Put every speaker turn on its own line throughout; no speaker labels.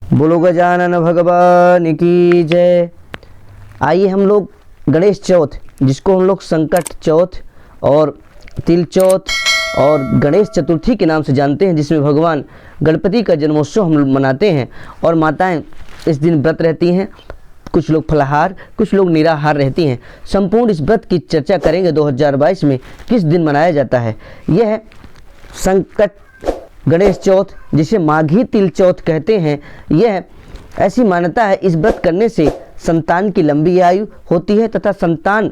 बोलो गजानन भगवान की जय। आइए हम लोग गणेश चौथ, जिसको हम लोग संकट चौथ और तिल चौथ और गणेश चतुर्थी के नाम से जानते हैं, जिसमें भगवान गणपति का जन्मोत्सव हम लोग मनाते हैं और माताएं इस दिन व्रत रहती हैं। कुछ लोग फलाहार, कुछ लोग निराहार रहती हैं। संपूर्ण इस व्रत की चर्चा करेंगे 2022 में किस दिन मनाया जाता है। यह है संकट गणेश चौथ, जिसे माघी तिल चौथ कहते हैं। यह ऐसी मान्यता है, इस व्रत करने से संतान की लंबी आयु होती है तथा संतान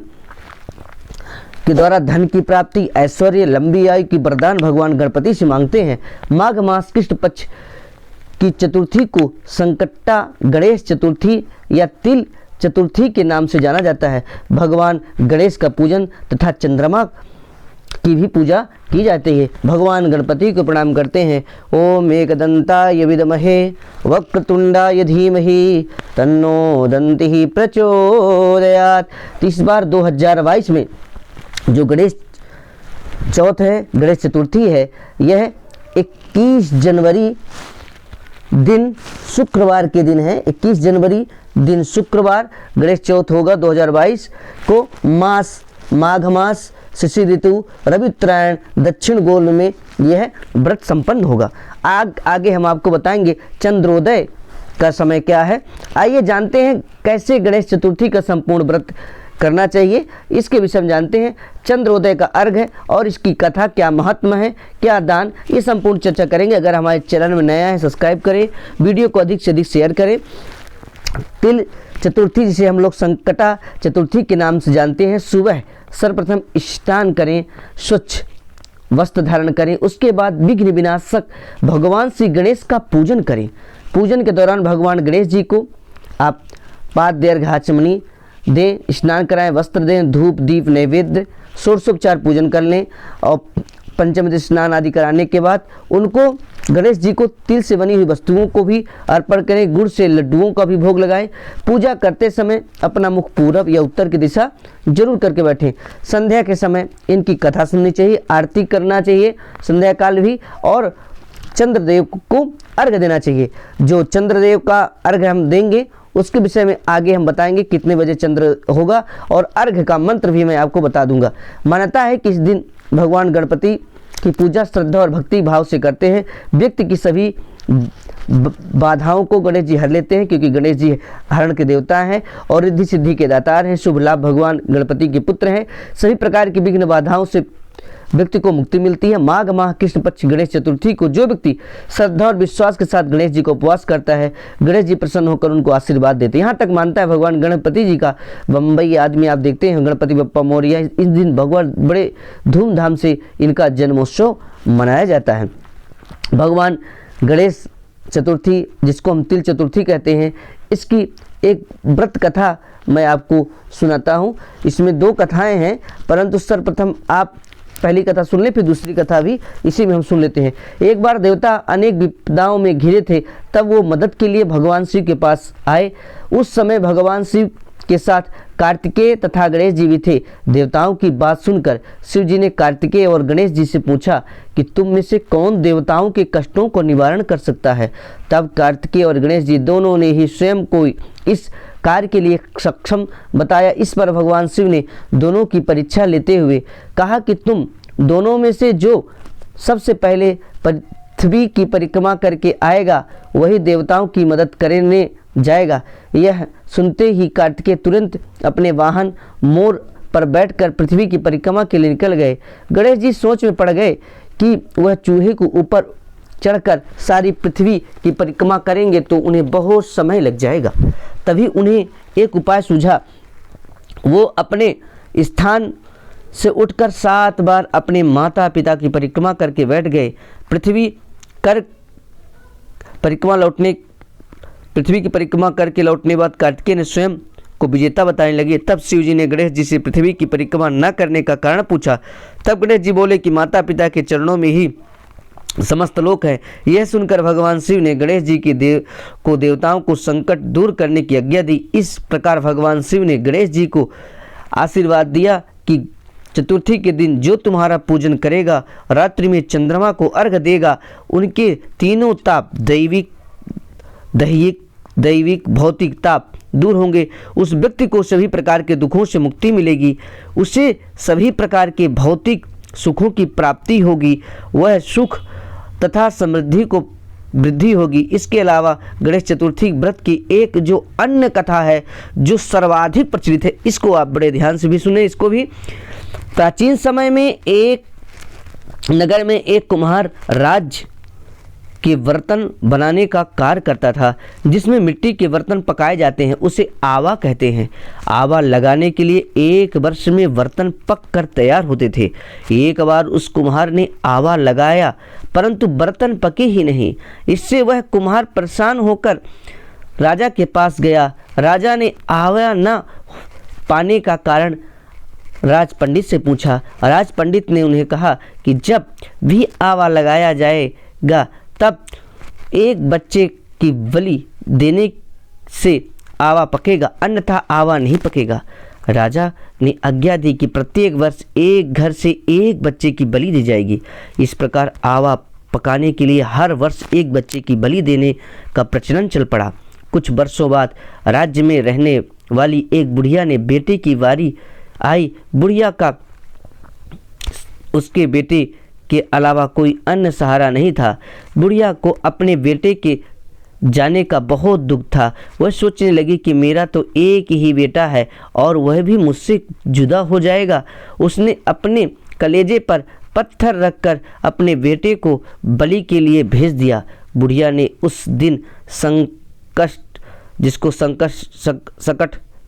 के द्वारा धन की प्राप्ति, ऐश्वर्य, लंबी आयु की वरदान भगवान गणपति से मांगते हैं। माघ मास कृष्ण पक्ष की चतुर्थी को संकट्टा गणेश चतुर्थी या तिल चतुर्थी के नाम से जाना जाता है। भगवान गणेश का पूजन तथा चंद्रमा की भी पूजा की जाती है। भगवान गणपति को प्रणाम करते हैं। ओम एकदंताय विद्महे वक्रतुंडाय धीमहि तन्नो दन्तिः प्रचोदयात्। तो इस बार 2022 में जो गणेश चौथ है, गणेश चतुर्थी है, यह 21 जनवरी दिन शुक्रवार के दिन है। 21 जनवरी दिन शुक्रवार गणेश चौथ होगा 2022 को। माघ मास, शिशि ऋतु, रवि उत्तरायण, दक्षिण गोल में यह व्रत संपन्न होगा। आगे हम आपको बताएंगे चंद्रोदय का समय क्या है। आइए जानते हैं कैसे गणेश चतुर्थी का संपूर्ण व्रत करना चाहिए, इसके विषय में जानते हैं। चंद्रोदय का अर्घ है और इसकी कथा क्या महत्व है, क्या दान, ये संपूर्ण चर्चा करेंगे। अगर हमारे चैनल में नया है सब्सक्राइब करें, वीडियो को अधिक से अधिक शेयर करें। तिल चतुर्थी, जिसे हम लोग संकटा चतुर्थी के नाम से जानते हैं, सुबह सर्वप्रथम स्नान करें, स्वच्छ वस्त्र धारण करें, उसके बाद विघ्न विनाशक भगवान श्री गणेश का पूजन करें। पूजन के दौरान भगवान गणेश जी को आप पाद्य अर्घ आचमनी दें, स्नान कराएं, वस्त्र दें, धूप दीप नैवेद्य षोडशोपचार पूजन कर लें और पंचम स्नान आदि कराने के बाद उनको गणेश जी को तिल से बनी हुई वस्तुओं को भी अर्पण करें। गुड़ से लड्डुओं का भी भोग लगाएं। पूजा करते समय अपना मुख पूरब या उत्तर की दिशा जरूर करके बैठें। संध्या के समय इनकी कथा सुननी चाहिए, आरती करना चाहिए संध्या काल भी, और चंद्रदेव को अर्घ देना चाहिए। जो चंद्रदेव का अर्घ हम देंगे उसके विषय में आगे हम बताएंगे कितने बजे चंद्र होगा, और अर्घ का मंत्र भी मैं आपको बता दूंगा। मान्यता है कि इस दिन भगवान गणपति की पूजा श्रद्धा और भक्ति भाव से करते हैं। व्यक्ति की सभी बाधाओं को गणेश जी हर लेते हैं, क्योंकि गणेश जी हरण के देवता हैं और रिद्धि सिद्धि के दातार हैं। शुभ लाभ भगवान गणपति के पुत्र हैं। सभी प्रकार की विघ्न बाधाओं से व्यक्ति को मुक्ति मिलती है। माघ माह कृष्ण पक्ष गणेश चतुर्थी को जो व्यक्ति श्रद्धा और विश्वास के साथ गणेश जी को उपवास करता है, गणेश जी प्रसन्न होकर उनको आशीर्वाद देते हैं। यहाँ तक मानता है भगवान गणपति जी का बम्बई आदमी आप देखते हैं, गणपति बप्पा मोरिया, इस दिन भगवान बड़े धूमधाम से इनका जन्मोत्सव मनाया जाता है। भगवान गणेश चतुर्थी, जिसको हम तिल चतुर्थी कहते हैं, इसकी एक व्रत कथा मैं आपको सुनाता हूँ। इसमें 2 कथाएँ हैं, परंतु सर्वप्रथम आप पहली कथा सुन ले, फिर दूसरी कथा भी इसी में हम सुन लेते हैं। एक बार देवता अनेक विपदाओं में घिरे थे, तब वो मदद के लिए भगवान शिव के पास आए। उस समय भगवान शिव के साथ कार्तिकेय तथा गणेश जी भी थे। देवताओं की बात सुनकर शिव जी ने कार्तिकेय और गणेश जी से पूछा कि तुम में से कौन देवताओं के कष्टों को निवारण कर सकता है। तब कार्तिकेय और गणेश जी दोनों ने ही स्वयं को इस कार्य के लिए सक्षम बताया। इस पर भगवान शिव ने दोनों की परीक्षा लेते हुए कहा कि तुम दोनों में से जो सबसे पहले पृथ्वी की परिक्रमा करके आएगा, वही देवताओं की मदद करने जाएगा। यह सुनते ही कार्तिकेय तुरंत अपने वाहन मोर पर बैठकर पृथ्वी की परिक्रमा के लिए निकल गए। गणेश जी सोच में पड़ गए कि वह चूहे को ऊपर चढ़कर सारी पृथ्वी की परिक्रमा करेंगे तो उन्हें बहुत समय लग जाएगा। तभी उन्हें एक उपाय सूझा। वो अपने स्थान से उठकर 7 बार अपने माता पिता की परिक्रमा करके बैठ गए। पृथ्वी की परिक्रमा करके लौटने बाद कार्तिकेय ने स्वयं को विजेता बताने लगे। तब शिव जी ने गणेश जी से पृथ्वी की परिक्रमा न करने का कारण पूछा। तब गणेश जी बोले कि माता पिता के चरणों में ही समस्त लोक है। यह सुनकर भगवान शिव ने गणेश जी के देवताओं को संकट दूर करने की आज्ञा दी। इस प्रकार भगवान शिव ने गणेश जी को आशीर्वाद दिया कि चतुर्थी के दिन जो तुम्हारा पूजन करेगा, रात्रि में चंद्रमा को अर्घ देगा, उनके तीनों ताप दैविक दैविक भौतिक ताप दूर होंगे। उस व्यक्ति को सभी प्रकार के दुखों से मुक्ति मिलेगी, उसे सभी प्रकार के भौतिक सुखों की प्राप्ति होगी, वह सुख तथा समृद्धि को वृद्धि होगी। इसके अलावा गणेश चतुर्थी व्रत की एक जो अन्य कथा है जो सर्वाधिक प्रचलित है, इसको आप बड़े ध्यान से भी सुने। इसको भी प्राचीन समय में एक नगर में एक कुम्हार राज्य के बर्तन बनाने का कार्य करता था, जिसमें मिट्टी के बर्तन पकाए जाते हैं, उसे आवा कहते हैं। आवा लगाने के लिए 1 वर्ष में बर्तन पक कर तैयार होते थे। एक बार उस कुम्हार ने आवा लगाया परंतु बर्तन पके ही नहीं। इससे वह कुम्हार परेशान होकर राजा के पास गया। राजा ने आवा न पाने का कारण राज पंडित से पूछा। राज पंडित ने उन्हें कहा कि जब भी आवा लगाया जाएगा तब एक बच्चे की बलि देने से आवा पकेगा, अन्यथा आवा नहीं पकेगा। राजा ने आज्ञा दी कि प्रत्येक वर्ष एक घर से एक बच्चे की बलि दी जाएगी। इस प्रकार आवा पकाने के लिए हर वर्ष एक बच्चे की बलि देने का प्रचलन चल पड़ा। कुछ वर्षों बाद राज्य में रहने वाली एक बुढ़िया ने बेटे की बारी आई। बुढ़िया का उसके बेटे के अलावा कोई अन्य सहारा नहीं था। बुढ़िया को अपने बेटे के जाने का बहुत दुख था। वह सोचने लगी कि मेरा तो एक ही बेटा है और वह भी मुझसे जुदा हो जाएगा। उसने अपने कलेजे पर पत्थर रखकर अपने बेटे को बलि के लिए भेज दिया। बुढ़िया ने उस दिन संकट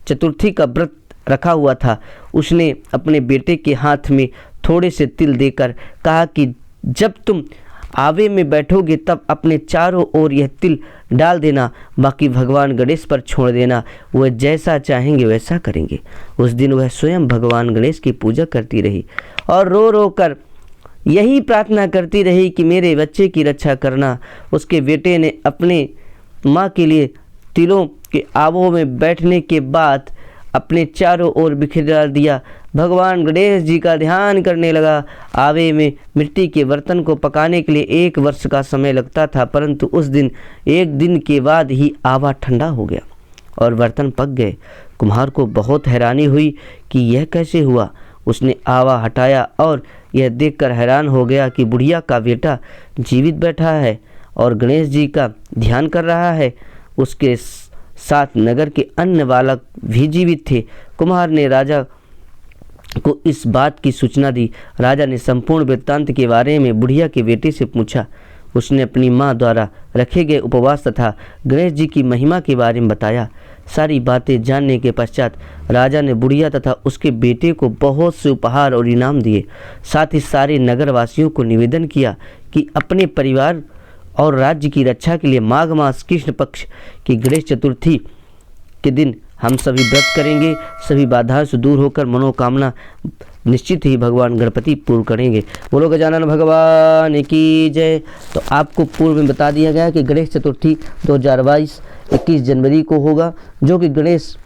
चतुर्थी का व्रत रखा हुआ था। उसने अपने बेटे के हाथ में थोड़े से तिल देकर कहा कि जब तुम आवे में बैठोगे तब अपने चारों ओर यह तिल डाल देना, बाकी भगवान गणेश पर छोड़ देना, वह जैसा चाहेंगे वैसा करेंगे। उस दिन वह स्वयं भगवान गणेश की पूजा करती रही और रो रो कर यही प्रार्थना करती रही कि मेरे बच्चे की रक्षा करना। उसके बेटे ने अपने माँ के लिए तिलों के आवों में बैठने के बाद अपने चारों ओर बिखेर डाल दिया। भगवान गणेश जी का ध्यान करने लगा। आवे में मिट्टी के बर्तन को पकाने के लिए 1 वर्ष का समय लगता था, परंतु उस दिन 1 दिन के बाद ही आवा ठंडा हो गया और बर्तन पक गए। कुम्हार को बहुत हैरानी हुई कि यह कैसे हुआ। उसने आवा हटाया और यह देखकर हैरान हो गया कि बुढ़िया का बेटा जीवित बैठा है और गणेश जी का ध्यान कर रहा है। उसके साथ नगर के अन्य बालक भी जीवित थे। कुम्हार ने राजा को इस बात की सूचना दी। राजा ने संपूर्ण वृत्तांत के बारे में बुढ़िया के बेटे से पूछा। उसने अपनी माँ द्वारा रखे गए उपवास तथा गणेश जी की महिमा के बारे में बताया। सारी बातें जानने के पश्चात राजा ने बुढ़िया तथा उसके बेटे को बहुत से उपहार और इनाम दिए। साथ ही सारे नगरवासियों को निवेदन किया कि अपने परिवार और राज्य की रक्षा के लिए माघ मास कृष्ण पक्ष की गणेश चतुर्थी के दिन हम सभी व्रत करेंगे। सभी बाधाओं से दूर होकर मनोकामना निश्चित ही भगवान गणपति पूर्ण करेंगे। बोलो गजानन भगवान की जय। तो आपको पूर्व में बता दिया गया कि गणेश चतुर्थी 2022 21 जनवरी को होगा, जो कि गणेश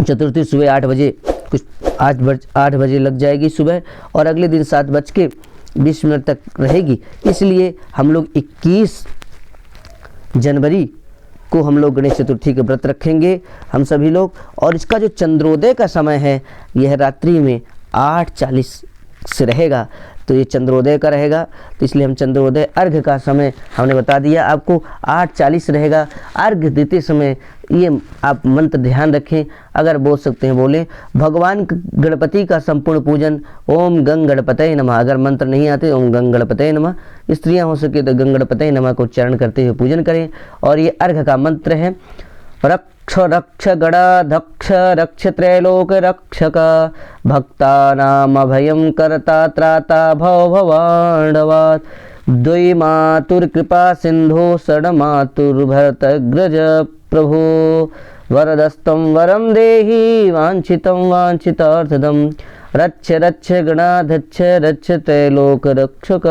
चतुर्थी सुबह 8 बजे कुछ 8 बजे लग जाएगी सुबह, और अगले दिन 7:20 तक रहेगी। इसलिए हम लोग 21 जनवरी को हम लोग गणेश चतुर्थी के व्रत रखेंगे हम सभी लोग। और इसका जो चंद्रोदय का समय है यह रात्रि में 8:40 से रहेगा, तो ये चंद्रोदय का रहेगा। तो इसलिए हम चंद्रोदय अर्घ का समय हमने बता दिया आपको 8:40 रहेगा। अर्घ देते समय ये आप मंत्र ध्यान रखें, अगर बोल सकते हैं बोलें। भगवान गणपति का संपूर्ण पूजन ओम गंग गणपतये नमः। अगर मंत्र नहीं आते ओम गंग गणपतये नमः। स्त्रियां हो सके तो गंग गणपतये नमः को उच्चारण करते हुए पूजन करें। और ये अर्घ का मंत्र है रक्ष रक्ष गणाध्यक्ष रक्ष त्रैलोक रक्षक भक्तानामभयं कर्ता त्राता भव भवाण्डवात् द्वै मातुर्कृपा सिन्धो षड्मातुर्भरतग्रज प्रभो वरदस्तं वरं देहि वाञ्छितं वाञ्छितार्थदं रक्ष रक्ष गणाध्यक्ष रक्ष त्रैलोक रक्षक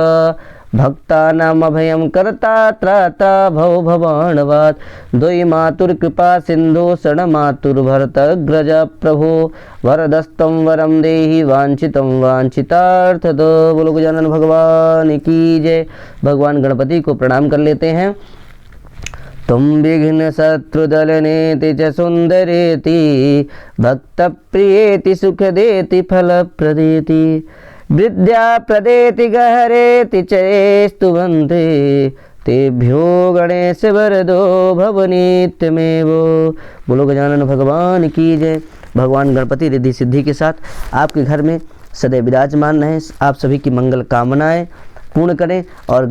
भक्तानामभयं कर्ता त्राता भव भवाण्डवात् द्वै मातुर्कृपा सिन्धो षड्मातुर्भरतग्रज प्रभो वरदस्तं वरं देहि वाञ्छितं वाञ्छितार्थद। बोलो गजानन भगवान की जय। भगवान गणपति को प्रणाम कर लेते हैं। तुम विघ्न शत्रुदलनेति च सुंदरेति भक्तप्रियेति सुखदेति फलप्रदेति विद्या प्रदेति गहरेति चेस्तु वन्दे तेभ्यो गणेश वरदो भव नित्यमेवो। बोलो गजानन भगवान की जय। भगवान गणपति रिद्धि सिद्धि के साथ आपके घर में सदैव विराजमान रहें, आप सभी की मंगल कामनाएं पूर्ण करें और